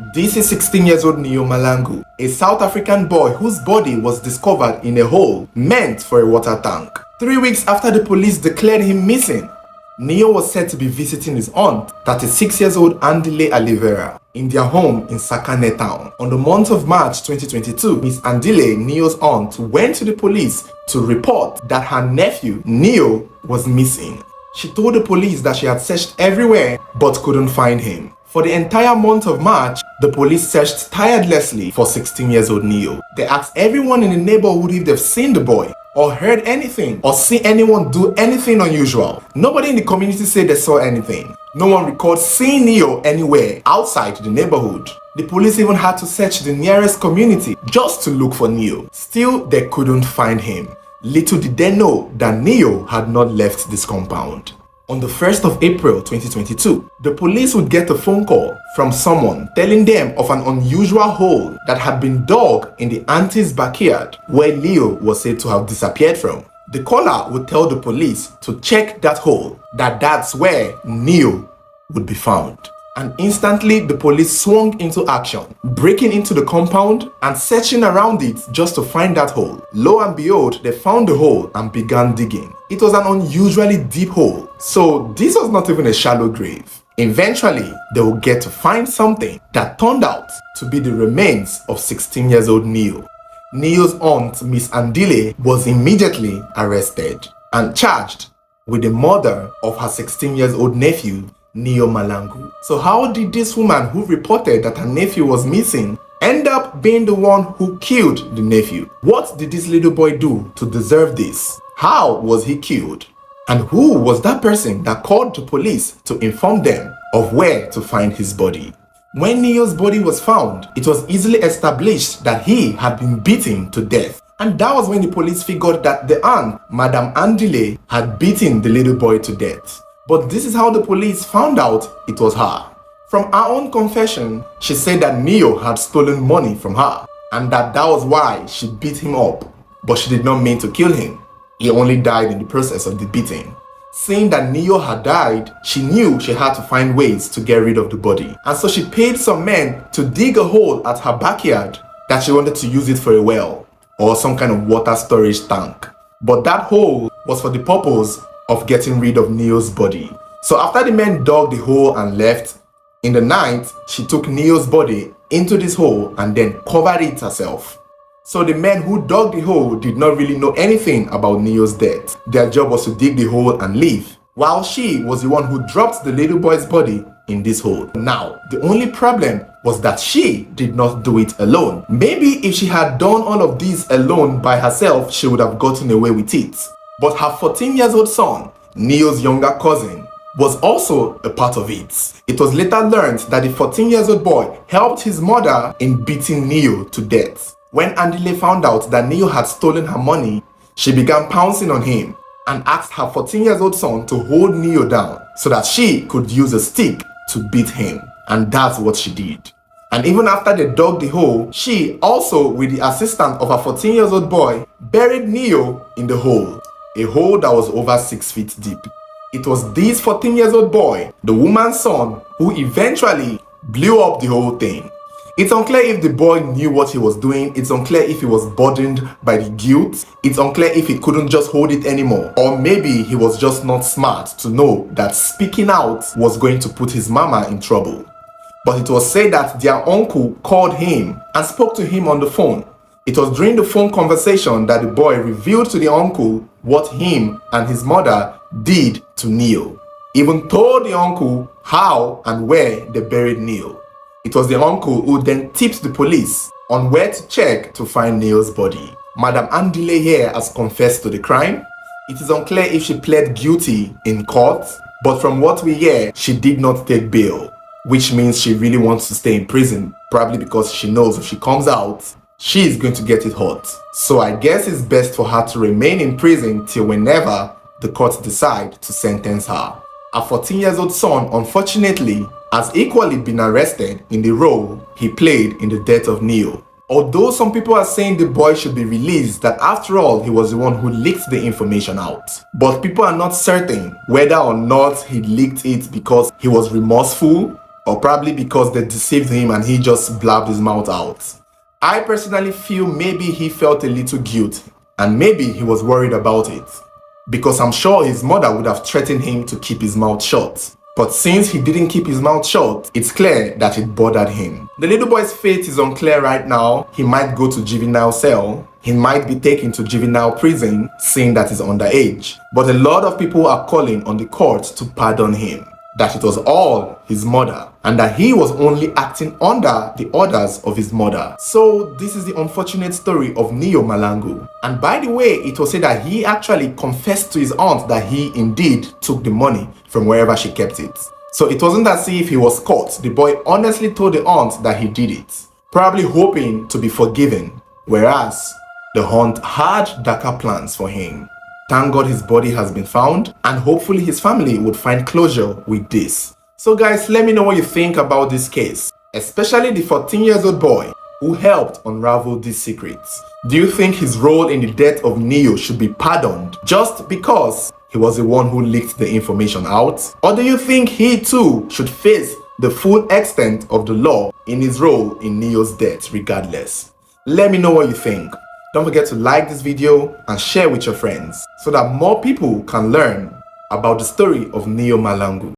This is 16 years old Neo Malangu, a South African boy whose body was discovered in a hole meant for a water tank. 3 weeks after the police declared him missing, Neo was said to be visiting his aunt, 36 years old Andile Alivera, in their home in Sakane town. On the month of March 2022, Miss Andile, Neo's aunt, went to the police to report that her nephew, Neo, was missing. She told the police that she had searched everywhere but couldn't find him. For the entire month of March, the police searched tirelessly for 16 years old Neo. They asked everyone in the neighborhood if they've seen the boy, or heard anything, or seen anyone do anything unusual. Nobody in the community said they saw anything. No one recalled seeing Neo anywhere outside the neighborhood. The police even had to search the nearest community just to look for Neo. Still, they couldn't find him. Little did they know that Neo had not left this compound. On the 1st of April 2022, the police would get a phone call from someone telling them of an unusual hole that had been dug in the auntie's backyard where Leo was said to have disappeared from. The caller would tell the police to check that hole, that's where Neo would be found. And instantly the police swung into action, breaking into the compound and searching around it just to find that hole. Lo and behold, they found the hole and began digging. It was an unusually deep hole, so this was not even a shallow grave. Eventually, they would get to find something that turned out to be the remains of 16 years old Neo. Neo's aunt, Miss Andile, was immediately arrested and charged with the murder of her 16 years old nephew, Neo Malangu. So how did this woman who reported that her nephew was missing end up being the one who killed the nephew? What did this little boy do to deserve this? How was he killed? And who was that person that called the police to inform them of where to find his body? When Neo's body was found, it was easily established that he had been beaten to death. And that was when the police figured that the aunt, Madame Andile, had beaten the little boy to death. But this is how the police found out it was her. From her own confession, she said that Neo had stolen money from her and that was why she beat him up, but she did not mean to kill him. He only died in the process of the beating. Seeing that Neo had died, she knew she had to find ways to get rid of the body. And so she paid some men to dig a hole at her backyard that she wanted to use it for a well or some kind of water storage tank. But that hole was for the purpose of getting rid of Neo's body. So after the men dug the hole and left, in the night, she took Neo's body into this hole and then covered it herself. So the men who dug the hole did not really know anything about Neo's death. Their job was to dig the hole and leave, while she was the one who dropped the little boy's body in this hole. Now, the only problem was that she did not do it alone. Maybe if she had done all of this alone by herself, she would have gotten away with it. But her 14 years old son, Neo's younger cousin, was also a part of it. It was later learned that the 14 years old boy helped his mother in beating Neo to death. When Andile found out that Neo had stolen her money, she began pouncing on him and asked her 14 years old son to hold Neo down so that she could use a stick to beat him. And that's what she did. And even after they dug the hole, she also, with the assistance of her 14 years old boy, buried Neo in the hole. A hole that was over 6 feet deep. It was this 14 years old boy, the woman's son, who eventually blew up the whole thing. It's unclear if the boy knew what he was doing. It's unclear if he was burdened by the guilt. It's unclear if he couldn't just hold it anymore. Or maybe he was just not smart to know that speaking out was going to put his mama in trouble. But it was said that their uncle called him and spoke to him on the phone. It was during the phone conversation that the boy revealed to the uncle what him and his mother did to Neo. Even told the uncle how and where they buried Neo. It was the uncle who then tipped the police on where to check to find Neo's body. Madame Andile here has confessed to the crime. It is unclear if she pled guilty in court, but from what we hear, she did not take bail, which means she really wants to stay in prison, probably because she knows if she comes out, she is going to get it hot. So I guess it's best for her to remain in prison till whenever the court decide to sentence her. Her 14 years old son, unfortunately, has equally been arrested in the role he played in the death of Neo. Although some people are saying the boy should be released, that after all he was the one who leaked the information out. But people are not certain whether or not he leaked it because he was remorseful or probably because they deceived him and he just blabbed his mouth out. I personally feel maybe he felt a little guilt and maybe he was worried about it, because I'm sure his mother would have threatened him to keep his mouth shut. But since he didn't keep his mouth shut, it's clear that it bothered him. The little boy's fate is unclear right now. He might go to juvenile cell. He might be taken to juvenile prison, seeing that he's underage. But a lot of people are calling on the court to pardon him, that it was all his mother, and that he was only acting under the orders of his mother. So this is the unfortunate story of Neo Malangu. And by the way, it was said that he actually confessed to his aunt that he indeed took the money from wherever she kept it. So it wasn't as if he was caught. The boy honestly told the aunt that he did it, probably hoping to be forgiven, whereas the aunt had darker plans for him. Thank God his body has been found, and hopefully his family would find closure with this. So guys, let me know what you think about this case, especially the 14-year-old boy who helped unravel these secrets. Do you think his role in the death of Neo should be pardoned just because he was the one who leaked the information out? Or do you think he too should face the full extent of the law in his role in Neo's death regardless? Let me know what you think. Don't forget to like this video and share with your friends so that more people can learn about the story of Neo Malangu.